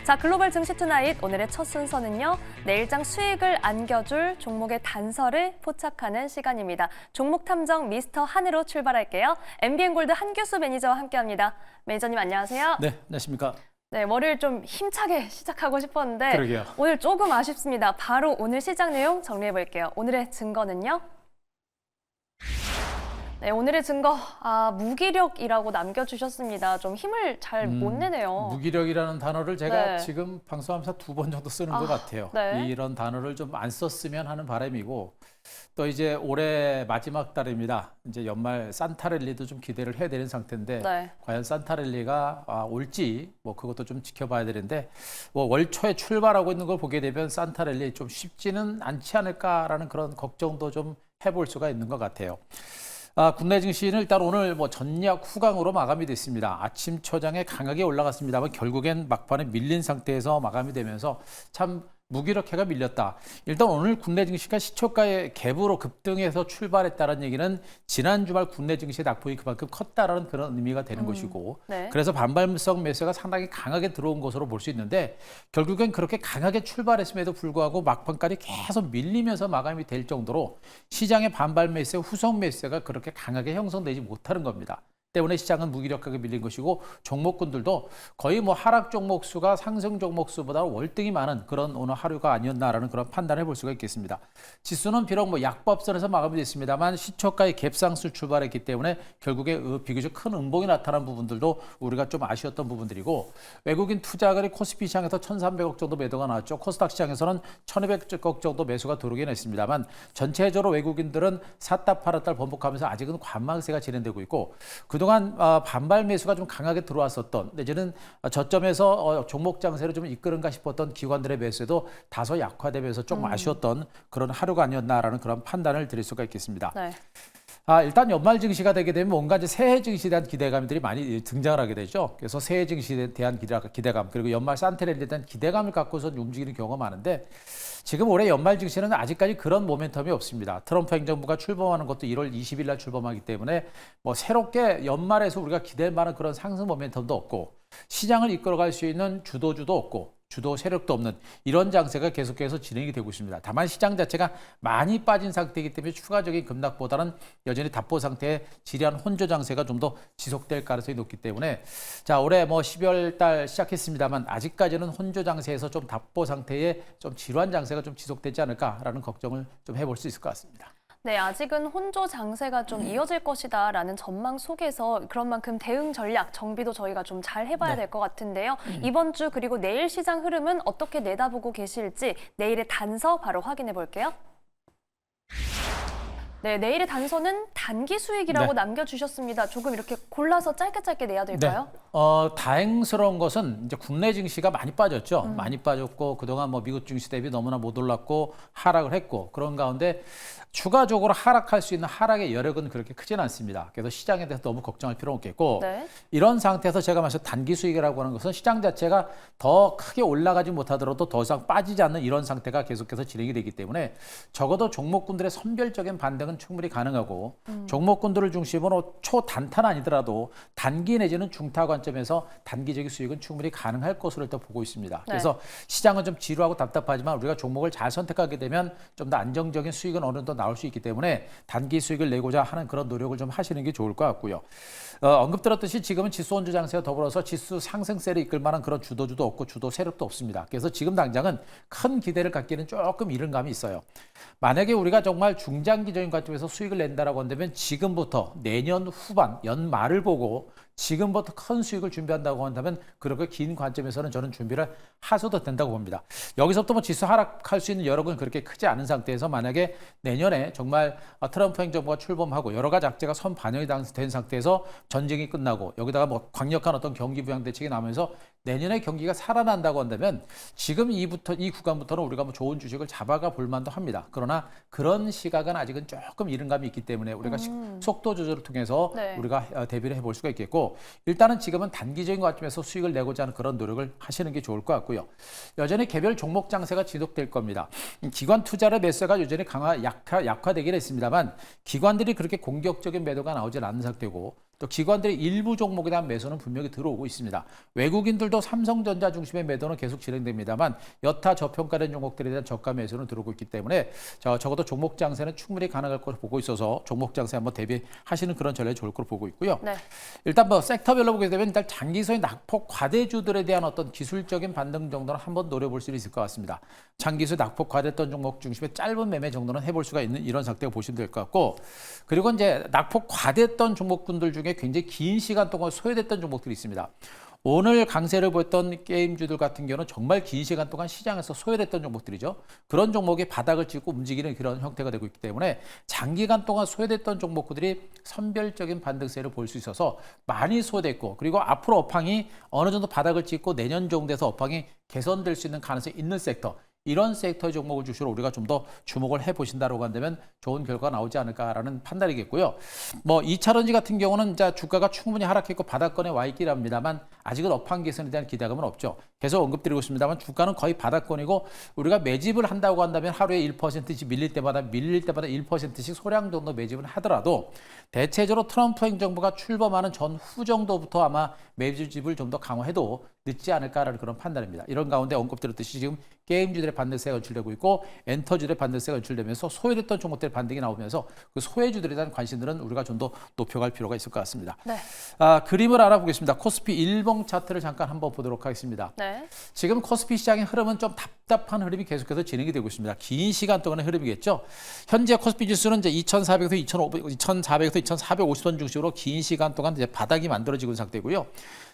자, 글로벌 증시 투나잇 오늘의 첫 순서는요. 내일장 수익을 안겨줄 종목의 단서를 포착하는 시간입니다. 종목 탐정 미스터 한으로 출발할게요. MBN골드 한규수 매니저와 함께합니다. 매니저님 안녕하세요. 네, 안녕하십니까. 네, 월요일 좀 힘차게 시작하고 싶었는데 그러게요. 오늘 조금 아쉽습니다. 바로 오늘 시장 내용 정리해볼게요. 오늘의 증거는요. 네, 오늘의 증거 무기력이라고 남겨주셨습니다. 좀 힘을 잘 못 내네요. 무기력이라는 단어를 제가 네. 지금 방송하면서 2번 정도 쓰는 것 같아요. 네. 이런 단어를 좀 안 썼으면 하는 바람이고 또 이제 올해 마지막 달입니다. 이제 연말 산타랠리도 좀 기대를 해야 되는 상태인데 네. 과연 산타랠리가 올지 뭐 그것도 좀 지켜봐야 되는데 뭐 월 초에 출발하고 있는 걸 보게 되면 산타랠리 좀 쉽지는 않지 않을까라는 그런 걱정도 좀 해볼 수가 있는 것 같아요. 국내 증시는 일단 오늘 뭐 전략 후강으로 마감이 됐습니다. 아침 초장에 강하게 올라갔습니다만 결국엔 막판에 밀린 상태에서 마감이 되면서 참 무기력해가 밀렸다. 일단 오늘 국내 증시가 시초가의 갭으로 급등해서 출발했다는 얘기는 지난 주말 국내 증시의 낙폭이 그만큼 컸다라는 그런 의미가 되는 것이고 네. 그래서 반발성 매수가 상당히 강하게 들어온 것으로 볼 수 있는데 결국엔 그렇게 강하게 출발했음에도 불구하고 막판까지 계속 밀리면서 마감이 될 정도로 시장의 반발 매수, 후속 매수가 그렇게 강하게 형성되지 못하는 겁니다. 때문에 시장은 무기력하게 밀린 것이고 종목군들도 거의 뭐 하락 종목 수가 상승 종목 수보다 월등히 많은 그런 오늘 하루가 아니었나라는 그런 판단을 해볼 수가 있겠습니다. 지수는 비록 뭐 약법선에서 마감이 됐습니다만 시초가의 갭상승 출발했기 때문에 결국에 비교적 큰 음봉이 나타난 부분들도 우리가 좀 아쉬웠던 부분들이고 외국인 투자가들이 코스피 시장에서 1,300억 정도 매도가 나왔죠. 코스닥 시장에서는 1,200억 정도 매수가 들어오긴 했습니다만 전체적으로 외국인들은 샀다 팔았다를 번복하면서 아직은 관망세가 진행되고 있고 그동안 반발 매수가 좀 강하게 들어왔었던 내지는 저점에서 종목 장세를 좀 이끄는가 싶었던 기관들의 매수에도 다소 약화되면서 조금 아쉬웠던 그런 하루가 아니었나라는 그런 판단을 드릴 수가 있겠습니다. 네. 일단 연말 증시가 되게 되면 뭔가 이제 새해 증시에 대한 기대감들이 많이 등장을 하게 되죠. 그래서 새해 증시에 대한 기대감 그리고 연말 산타랠리에 대한 기대감을 갖고서 움직이는 경우가 많은데 지금 올해 연말 증시는 아직까지 그런 모멘텀이 없습니다. 트럼프 행정부가 출범하는 것도 1월 20일 날 출범하기 때문에 뭐 새롭게 연말에서 우리가 기대할 만한 그런 상승 모멘텀도 없고 시장을 이끌어갈 수 있는 주도주도 없고 주도 세력도 없는 이런 장세가 계속해서 진행이 되고 있습니다. 다만 시장 자체가 많이 빠진 상태이기 때문에 추가적인 급락보다는 여전히 답보 상태의 지리한 혼조 장세가 좀 더 지속될 가능성이 높기 때문에 자 올해 뭐 12월 달 시작했습니다만 아직까지는 혼조 장세에서 좀 답보 상태의 좀 지루한 장세가 좀 지속되지 않을까라는 걱정을 좀 해볼 수 있을 것 같습니다. 네, 아직은 혼조 장세가 좀 이어질 것이다라는 전망 속에서 그런 만큼 대응 전략, 정비도 저희가 좀 잘 해봐야 될 것 같은데요. 이번 주 그리고 내일 시장 흐름은 어떻게 내다보고 계실지 내일의 단서 바로 확인해 볼게요. 네, 내일의 단서는 단기 수익이라고 남겨주셨습니다. 조금 이렇게 골라서 짧게 내야 될까요? 네. 다행스러운 것은 이제 국내 증시가 많이 빠졌죠. 많이 빠졌고 그동안 뭐 미국 증시 대비 너무나 못 올랐고 하락을 했고 그런 가운데 추가적으로 하락할 수 있는 하락의 여력은 그렇게 크진 않습니다. 그래서 시장에 대해서 너무 걱정할 필요는 없겠고 네. 이런 상태에서 제가 말씀 단기 수익이라고 하는 것은 시장 자체가 더 크게 올라가지 못하더라도 더 이상 빠지지 않는 이런 상태가 계속해서 진행이 되기 때문에 적어도 종목군들의 선별적인 반등은 충분히 가능하고 종목군들을 중심으로 초단타는 아니더라도 단기 내지는 중타 관점에서 단기적인 수익은 충분히 가능할 것으로 일단 보고 있습니다. 그래서 시장은 좀 지루하고 답답하지만 우리가 종목을 잘 선택하게 되면 좀 더 안정적인 수익은 어느 정도 나올 수 있기 때문에 단기 수익을 내고자 하는 그런 노력을 좀 하시는 게 좋을 것 같고요. 언급 들었듯이 지금은 지수 혼조 장세와 더불어서 지수 상승세를 이끌 만한 그런 주도주도 없고 주도 세력도 없습니다. 그래서 지금 당장은 큰 기대를 갖기는 조금 이른 감이 있어요. 만약에 우리가 정말 중장기적인 관점에서 수익을 낸다라고 한다면 지금부터 내년 후반 연말을 보고 지금부터 큰 수익을 준비한다고 한다면 그렇게 긴 관점에서는 저는 준비를 하셔도 된다고 봅니다. 여기서부터 뭐 지수 하락할 수 있는 여력은 그렇게 크지 않은 상태에서 만약에 내년에 정말 트럼프 행정부가 출범하고 여러 가지 악재가 선 반영이 된 상태에서 전쟁이 끝나고 여기다가 뭐 강력한 어떤 경기 부양 대책이 나오면서 내년에 경기가 살아난다고 한다면 지금 이 구간부터는 우리가 뭐 좋은 주식을 잡아가 볼 만도 합니다. 그러나 그런 시각은 아직은 조금 이른 감이 있기 때문에 우리가 속도 조절을 통해서 우리가 대비를 해볼 수가 있겠고 일단은 지금은 단기적인 관점에서 수익을 내고자 하는 그런 노력을 하시는 게 좋을 것 같고요. 여전히 개별 종목 장세가 지속될 겁니다. 기관 투자의 매수가 여전히 약화되긴 했습니다만 기관들이 그렇게 공격적인 매도가 나오질 않는 상태고 또 기관들의 일부 종목에 대한 매수는 분명히 들어오고 있습니다. 외국인들도 삼성전자 중심의 매도는 계속 진행됩니다만 여타 저평가된 종목들에 대한 저가 매수는 들어오고 있기 때문에 적어도 종목 장세는 충분히 가능할 것으로 보고 있어서 종목 장세 한번 대비하시는 그런 전략이 좋을 것으로 보고 있고요. 네. 일단 뭐 섹터별로 보게 되면 일단 장기소의 낙폭 과대주들에 대한 어떤 기술적인 반등 정도는 한번 노려볼 수 있을 것 같습니다. 장기소 낙폭 과대했던 종목 중심의 짧은 매매 정도는 해볼 수가 있는 이런 상태가 보시면 될 것 같고, 그리고 이제 낙폭 과대했던 종목군들 중에 굉장히 긴 시간 동안 소외됐던 종목들이 있습니다. 오늘 강세를 보였던 게임주들 같은 경우는 정말 긴 시간 동안 시장에서 소외됐던 종목들이죠. 그런 종목이 바닥을 찍고 움직이는 그런 형태가 되고 있기 때문에 장기간 동안 소외됐던 종목들이 선별적인 반등세를 볼 수 있어서 많이 소외됐고, 그리고 앞으로 업황이 어느 정도 바닥을 찍고 내년 정도 돼서 업황이 개선될 수 있는 가능성이 있는 섹터, 이런 섹터의 종목을 주시로 우리가 좀 더 주목을 해보신다고 한다면 좋은 결과가 나오지 않을까라는 판단이겠고요. 뭐 2차전지 같은 경우는 이제 주가가 충분히 하락했고 바닥권에 와 있긴 합니다만 아직은 업황 개선에 대한 기대감은 없죠. 계속 언급드리고 있습니다만 주가는 거의 바닥권이고, 우리가 매집을 한다고 한다면 하루에 1%씩 밀릴 때마다 1%씩 소량 정도 매집을 하더라도 대체적으로 트럼프 행정부가 출범하는 전후 정도부터 아마 매집을 좀 더 강화해도 늦지 않을까라는 그런 판단입니다. 이런 가운데 언급드렸듯이 지금 게임주들의 반등세가 연출되고 있고 엔터주들의 반등세가 연출되면서 소외됐던 종목들의 반등이 나오면서 그 소외주들에 대한 관심들은 우리가 좀 더 높여갈 필요가 있을 것 같습니다. 네. 그림을 알아보겠습니다. 코스피 일봉 차트를 잠깐 한번 보도록 하겠습니다. 네. 지금 코스피 시장의 흐름은 좀 답답한 흐름이 계속해서 진행이 되고 있습니다. 긴 시간 동안의 흐름이겠죠. 현재 코스피 지수는 이제 2,400에서 2,400에서 2,450선 중심으로 긴 시간 동안 이제 바닥이 만들어지고 있는 상태고요.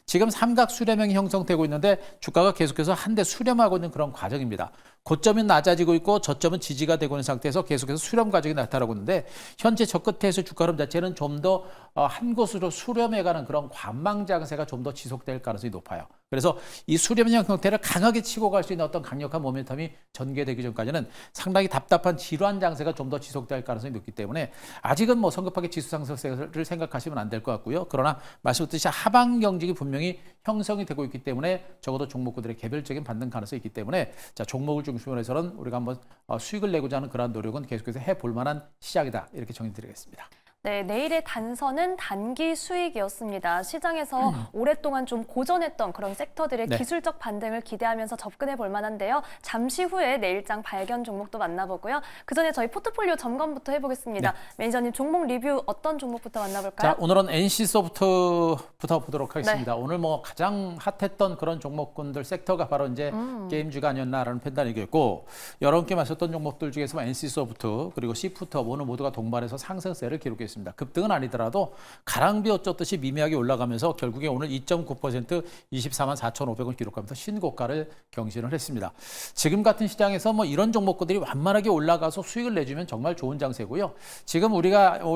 지금 삼각 수렴형이 형성되고 있는데 주가가 계속해서 한 대 수렴하고 있는 그런 과정입니다. 고점은 낮아지고 있고 저점은 지지가 되고 있는 상태에서 계속해서 수렴 과정이 나타나고 있는데, 현재 저 끝에서 주가 흐름 자체는 좀 더 한 곳으로 수렴해가는 그런 관망 장세가 좀 더 지속될 가능성이 높아요. 그래서 이 수렴형 형태를 강하게 치고 갈 수 있는 어떤 강력한 모멘텀이 전개되기 전까지는 상당히 답답한 지루한 장세가 좀 더 지속될 가능성이 높기 때문에 아직은 뭐 성급하게 지수 상승세를 생각하시면 안 될 것 같고요. 그러나 말씀드렸듯이 하방 경직이 분명히 형성이 되고 있기 때문에 적어도 종목군들의 개별적인 반등 가능성이 있기 때문에 자, 종목을 중심으로 해서는 우리가 한번 수익을 내고자 하는 그러한 노력은 계속해서 해볼 만한 시작이다, 이렇게 정의드리겠습니다. 네, 내일의 단서는 단기 수익이었습니다. 시장에서 오랫동안 좀 고전했던 그런 섹터들의 네. 기술적 반등을 기대하면서 접근해 볼 만한데요. 잠시 후에 내일장 발견 종목도 만나보고요. 그 전에 저희 포트폴리오 점검부터 해보겠습니다. 네. 매니저님, 종목 리뷰 어떤 종목부터 만나볼까요? 자, 오늘은 NC소프트부터 보도록 하겠습니다. 네. 오늘 뭐 가장 핫했던 그런 종목군들 섹터가 바로 이제 게임주가 아니었나라는 판단이겠고, 여러 개 마셨던 종목들 중에서 NC소프트 그리고 C푸터 오늘 모두가 동반해서 상승세를 기록했습니다. 급등은 아니더라도 가랑비 어쩌듯이 미미하게 올라가면서 결국에 오늘 2.9% 24만 4,500원 기록하면서 신고가를 경신을 했습니다. 지금 같은 시장에서 뭐 이런 종목들이 완만하게 올라가서 수익을 내주면 정말 좋은 장세고요. 지금 우리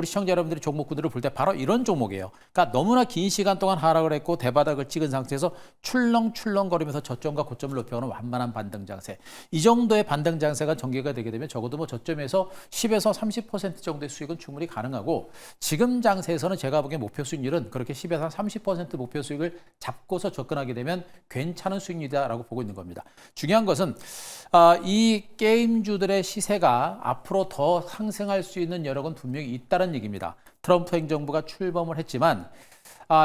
시청자 여러분들이 종목들을 볼 때 바로 이런 종목이에요. 그러니까 너무나 긴 시간 동안 하락을 했고 대바닥을 찍은 상태에서 출렁출렁거리면서 저점과 고점을 높여오는 완만한 반등 장세. 이 정도의 반등 장세가 전개가 되게 되면 적어도 뭐 저점에서 10에서 30% 정도의 수익은 충분히 가능하고, 지금 장세에서는 제가 보기엔 목표 수익률은 그렇게 10에서 30% 목표 수익을 잡고서 접근하게 되면 괜찮은 수익률이다라고 보고 있는 겁니다. 중요한 것은 이 게임주들의 시세가 앞으로 더 상승할 수 있는 여력은 분명히 있다는 얘기입니다. 트럼프 행정부가 출범을 했지만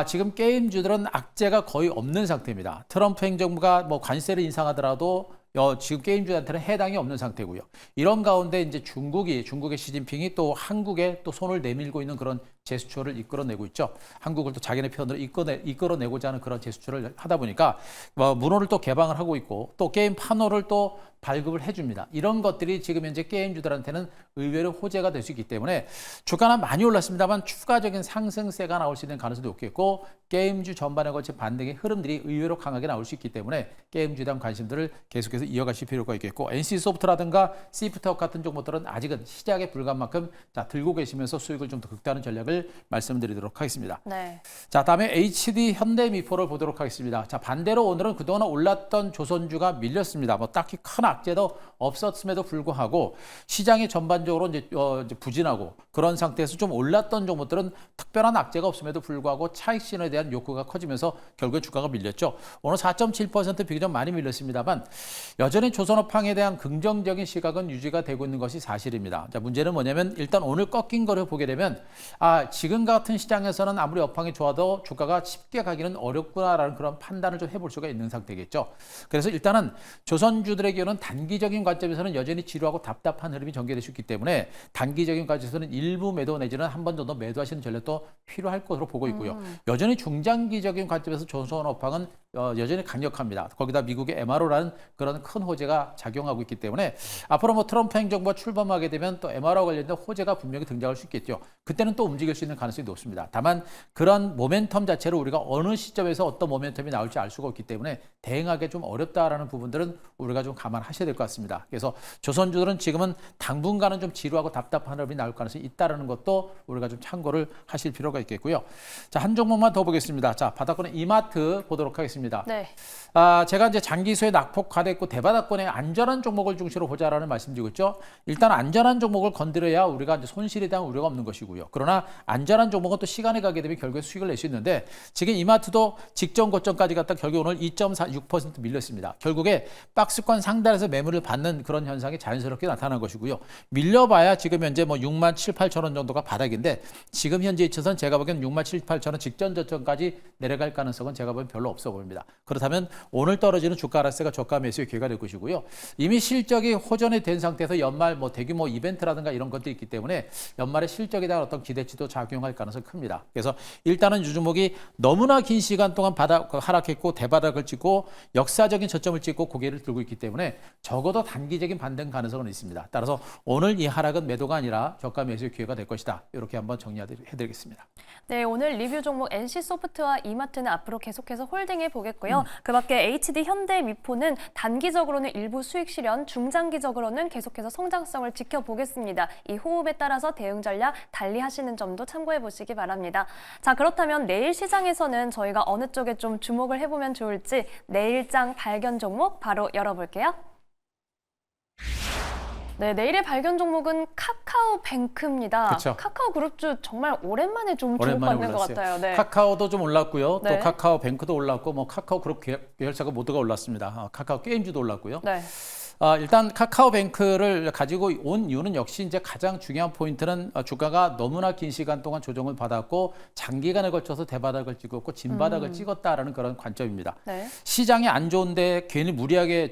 지금 게임주들은 악재가 거의 없는 상태입니다. 트럼프 행정부가 뭐 관세를 인상하더라도 지금 게임주한테는 해당이 없는 상태고요. 이런 가운데 이제 중국의 시진핑이 또 한국에 또 손을 내밀고 있는 그런 제스처를 이끌어내고 있죠. 한국을 또 자기네 편으로 이끌어내고자 하는 그런 제스처를 하다 보니까 문호를 또 개방을 하고 있고 또 게임 판호를 또 발급을 해줍니다. 이런 것들이 지금 현재 게임주들한테는 의외로 호재가 될 수 있기 때문에 주가는 많이 올랐습니다만 추가적인 상승세가 나올 수 있는 가능성도 높겠고, 게임주 전반에 걸친 반등의 흐름들이 의외로 강하게 나올 수 있기 때문에 게임주에 대한 관심들을 계속해서 이어가실 필요가 있겠고, NC소프트라든가 C푸터 같은 종목들은 아직은 시작에 불과한 만큼 들고 계시면서 수익을 좀 더 극대화하는 전략을 말씀드리도록 하겠습니다. 네. 자, 다음에 HD 현대미포를 보도록 하겠습니다. 자, 반대로 오늘은 그동안 올랐던 조선주가 밀렸습니다. 뭐 딱히 큰 악재도 없었음에도 불구하고 시장이 전반적으로 이제 부진하고 그런 상태에서 좀 올랐던 종목들은 특별한 악재가 없음에도 불구하고 차익 실현에 대한 욕구가 커지면서 결국에 주가가 밀렸죠. 오늘 4.7% 비교적 많이 밀렸습니다만 여전히 조선업황에 대한 긍정적인 시각은 유지가 되고 있는 것이 사실입니다. 자, 문제는 뭐냐면 일단 오늘 꺾인 거를 보게 되면 지금 같은 시장에서는 아무리 업황이 좋아도 주가가 쉽게 가기는 어렵구나라는 그런 판단을 좀 해볼 수가 있는 상태겠죠. 그래서 일단은 조선주들에게는 단기적인 관점에서는 여전히 지루하고 답답한 흐름이 전개될 수 있기 때문에 단기적인 관점에서는 일부 매도 내지는 한 번 정도 매도하시는 전략도 필요할 것으로 보고 있고요. 여전히 중장기적인 관점에서 조선업황은 여전히 강력합니다. 거기다 미국의 MRO라는 그런 큰 호재가 작용하고 있기 때문에 앞으로 뭐 트럼프 행정부가 출범하게 되면 또 MRO와 관련된 호재가 분명히 등장할 수 있겠죠. 그때는 또 움직일 수 있는 가능성이 높습니다. 다만 그런 모멘텀 자체를 우리가 어느 시점에서 어떤 모멘텀이 나올지 알 수가 없기 때문에 대응하기 좀 어렵다라는 부분들은 우리가 좀 감안하셔야 될 것 같습니다. 그래서 조선주들은 지금은 당분간은 좀 지루하고 답답한 흐름이 나올 가능성이 있다는 것도 우리가 좀 참고를 하실 필요가 있겠고요. 자, 한 종목만 더 보겠습니다. 자, 바닥권의 이마트 보도록 하겠습니다. 네. 제가 이제 장기수에 낙폭과대했고 대바닥권의 안전한 종목을 중시로 보자라는 말씀드리고 있죠. 일단 안전한 종목을 건드려야 우리가 이제 손실에 대한 우려가 없는 것이고요. 그러나 안전한 종목은 또 시간이 가게 되면 결국에 수익을 낼 수 있는데 지금 이마트도 직전 고점까지 갔다 결국 오늘 2.46% 밀렸습니다. 결국에 박스권 상단에서 매물을 받는 그런 현상이 자연스럽게 나타난 것이고요. 밀려봐야 지금 현재 뭐 6만 7, 8천 원 정도가 바닥인데 지금 현재 있어서는 제가 보기엔 6만 7, 8천 원 직전 저점까지 내려갈 가능성은 제가 보기엔 별로 없어 보입니다. 그렇다면 오늘 떨어지는 주가 하락세가 저가 매수의 기회가 될 것이고요. 이미 실적이 호전이 된 상태에서 연말 뭐 대규모 이벤트라든가 이런 것들이 있기 때문에 연말에 실적에 대한 어떤 기대치도 작용할 가능성이 큽니다. 그래서 일단은 이 종목이 너무나 긴 시간 동안 하락했고 대바닥을 찍고 역사적인 저점을 찍고 고개를 들고 있기 때문에 적어도 단기적인 반등 가능성은 있습니다. 따라서 오늘 이 하락은 매도가 아니라 저가 매수의 기회가 될 것이다. 이렇게 한번 정리해드리겠습니다. 네, 오늘 리뷰 종목 NC소프트와 이마트는 앞으로 계속해서 홀딩해 보겠고요. 그밖에 HD, 현대, 미포는 단기적으로는 일부 수익 실현, 중장기적으로는 계속해서 성장성을 지켜보겠습니다. 이 호흡에 따라서 대응 전략 달리하시는 점도 참고해 보시기 바랍니다. 자, 그렇다면 내일 시장에서는 저희가 어느 쪽에 좀 주목을 해보면 좋을지 내일장 발견 종목 바로 열어볼게요. 네, 내일의 발견 종목은 카카오뱅크입니다. 그쵸. 카카오 그룹주 정말 오랜만에 좀 오랜만에 주목받는 것 올랐어요. 같아요. 네. 카카오도 좀 올랐고요. 네. 또 카카오뱅크도 올랐고 뭐 카카오 그룹 계열사가 모두가 올랐습니다. 카카오 게임주도 올랐고요. 네. 일단 카카오뱅크를 가지고 온 이유는 역시 이제 가장 중요한 포인트는 주가가 너무나 긴 시간 동안 조정을 받았고 장기간에 걸쳐서 대바닥을 찍었고 진바닥을 찍었다라는 그런 관점입니다. 네. 시장이 안 좋은데 괜히 무리하게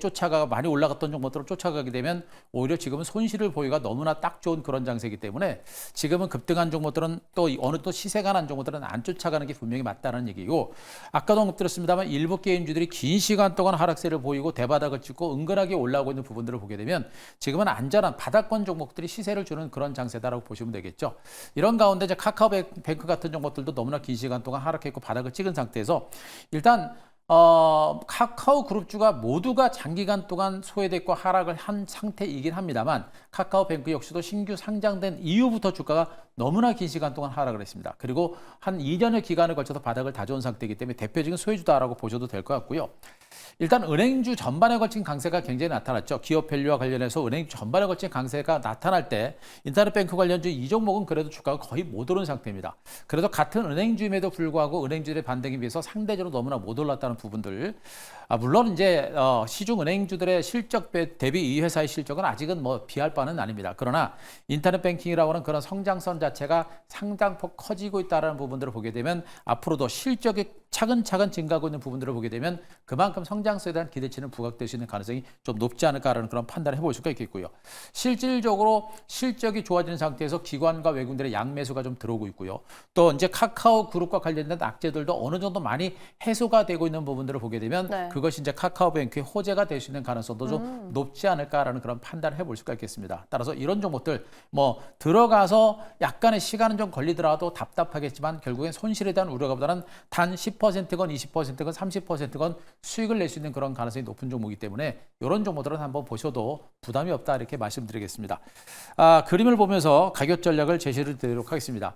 많이 올라갔던 종목들을 쫓아가게 되면 오히려 지금은 손실을 보기가 너무나 딱 좋은 그런 장세이기 때문에 지금은 급등한 종목들은 또 어느 또 시세가 난 종목들은 안 쫓아가는 게 분명히 맞다는 얘기고 아까도 언급드렸습니다만 일부 게임주들이 긴 시간 동안 하락세를 보이고 대바닥을 찍고 은근하게 올라오고 있는 부분들을 보게 되면 지금은 안전한 바닥권 종목들이 시세를 주는 그런 장세다라고 보시면 되겠죠. 이런 가운데 이제 카카오뱅크 같은 종목들도 너무나 긴 시간 동안 하락했고 바닥을 찍은 상태에서 일단 카카오 그룹주가 모두가 장기간 동안 소외됐고 하락을 한 상태이긴 합니다만 카카오뱅크 역시도 신규 상장된 이후부터 주가가 너무나 긴 시간 동안 하락을 했습니다. 그리고 한 2년의 기간을 걸쳐서 바닥을 다져온 상태이기 때문에 대표적인 소외주다라고 보셔도 될 것 같고요. 일단 은행주 전반에 걸친 강세가 굉장히 나타났죠. 기업 밸류와 관련해서 은행주 전반에 걸친 강세가 나타날 때 인터넷뱅크 관련주 이 종목은 그래도 주가가 거의 못 오른 상태입니다. 그래도 같은 은행주임에도 불구하고 은행주들의 반등에 비해서 상대적으로 너무나 못 올랐다는 부분들. 물론 이제 시중 은행주들의 실적 대비 이 회사의 실적은 아직은 뭐 비할 바는 아닙니다. 그러나 인터넷뱅킹이라고 하는 그런 성장선 자체가 상당폭 커지고 있다는 부분들을 보게 되면 앞으로도 실적이 차근차근 증가하고 있는 부분들을 보게 되면 그만큼 성장성에 대한 기대치는 부각될 수 있는 가능성이 좀 높지 않을까라는 그런 판단을 해볼 수가 있겠고요. 실질적으로 실적이 좋아지는 상태에서 기관과 외국인들의 양매수가 좀 들어오고 있고요. 또 이제 카카오 그룹과 관련된 악재들도 어느 정도 많이 해소가 되고 있는 부분들을 보게 되면 네. 그것이 이제 카카오뱅크의 호재가 될 수 있는 가능성도 좀 높지 않을까라는 그런 판단을 해볼 수가 있겠습니다. 따라서 이런 종목들 뭐 들어가서 약간의 시간은 좀 걸리더라도 답답하겠지만 결국엔 손실에 대한 우려보다는 단 10% 10%건 20%건 30%건 수익을 낼 수 있는 그런 가능성이 높은 종목이기 때문에 이런 종목들은 한번 보셔도 부담이 없다 이렇게 말씀드리겠습니다. 그림을 보면서 가격 전략을 제시를 드리도록 하겠습니다.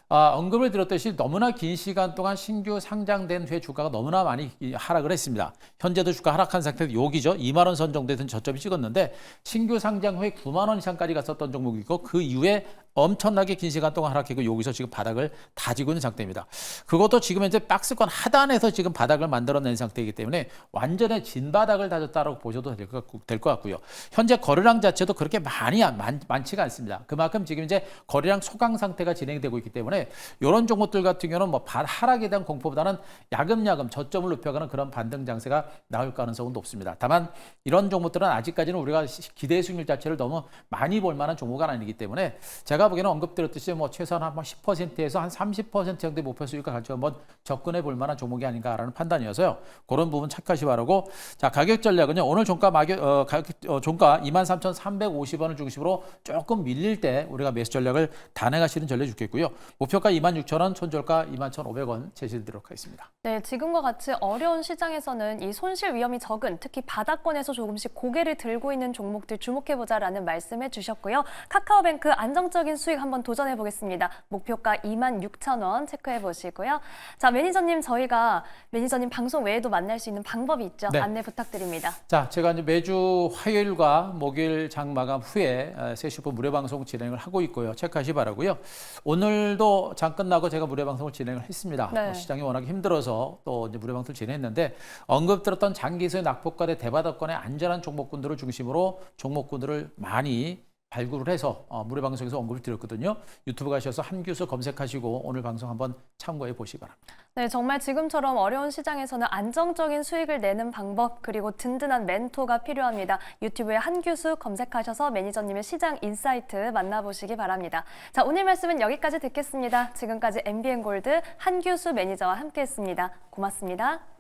언급을 드렸듯이 너무나 긴 시간 동안 신규 상장된 회 주가가 너무나 많이 하락을 했습니다. 현재도 주가 하락한 상태에서 여기죠. 2만 원 선 정도에서 저점이 찍었는데 신규 상장 후에 9만 원 이상까지 갔었던 종목이고 그 이후에 엄청나게 긴 시간 동안 하락했고 여기서 지금 바닥을 다지고 있는 상태입니다. 그것도 지금 현재 박스권 하단에서 지금 바닥을 만들어낸 상태이기 때문에 완전히 진바닥을 다졌다고 보셔도 될 것 같고요. 현재 거래량 자체도 그렇게 많지가 않습니다. 그만큼 지금 이제 거래량 소강 상태가 진행되고 있기 때문에 이런 종목들 같은 경우는 뭐 하락에 대한 공포보다는 야금야금 저점을 높여가는 그런 반등 장세가 나올 가능성은 높습니다. 다만 이런 종목들은 아직까지는 우리가 기대 수익률 자체를 너무 많이 볼 만한 종목은 아니기 때문에 제가 보기에는 언급드렸듯이 뭐 최소한 한 10%에서 한 30% 정도의 목표 수익과 같이 한번 접근해 볼 만한 종목이 아닌가라는 판단이어서요. 그런 부분 체크하시 바라고. 자, 가격 전략은요. 오늘 종가 23,350원을 중심으로 조금 밀릴 때 우리가 매수 전략을 단행하시는 전략 주겠고요. 목표가 26,000원, 손절가 21,500원 제시드리도록 하겠습니다. 네, 지금과 같이 어려운 시장에서는 이 손실 위험이 적은 특히 바닥권에서 조금씩 고개를 들고 있는 종목들 주목해보자라는 말씀해 주셨고요. 카카오뱅크 안정적인 수익 한번 도전해 보겠습니다. 목표가 26,000원 체크해 보시고요. 자, 매니저님 저희가 매니저님 방송 외에도 만날 수 있는 방법이 있죠. 네. 안내 부탁드립니다. 자, 제가 이제 매주 화요일과 목요일 장 마감 후에 3시 10분 무료 방송 진행을 하고 있고요. 체크하시 바라고요. 오늘도 장 끝나고 제가 무료 방송을 진행을 했습니다. 네. 시장이 워낙 힘들어서 또 이제 무료 방송을 진행했는데 언급 들었던 장기소의 낙폭과대 대바닥권의 안전한 종목군들을 중심으로 종목군들을 많이 발굴을 해서 무료 방송에서 언급을 드렸거든요. 유튜브 가셔서 한규수 검색하시고 오늘 방송 한번 참고해 보시기 바랍니다. 네, 정말 지금처럼 어려운 시장에서는 안정적인 수익을 내는 방법 그리고 든든한 멘토가 필요합니다. 유튜브에 한규수 검색하셔서 매니저님의 시장 인사이트 만나보시기 바랍니다. 자, 오늘 말씀은 여기까지 듣겠습니다. 지금까지 MBN골드 한규수 매니저와 함께했습니다. 고맙습니다.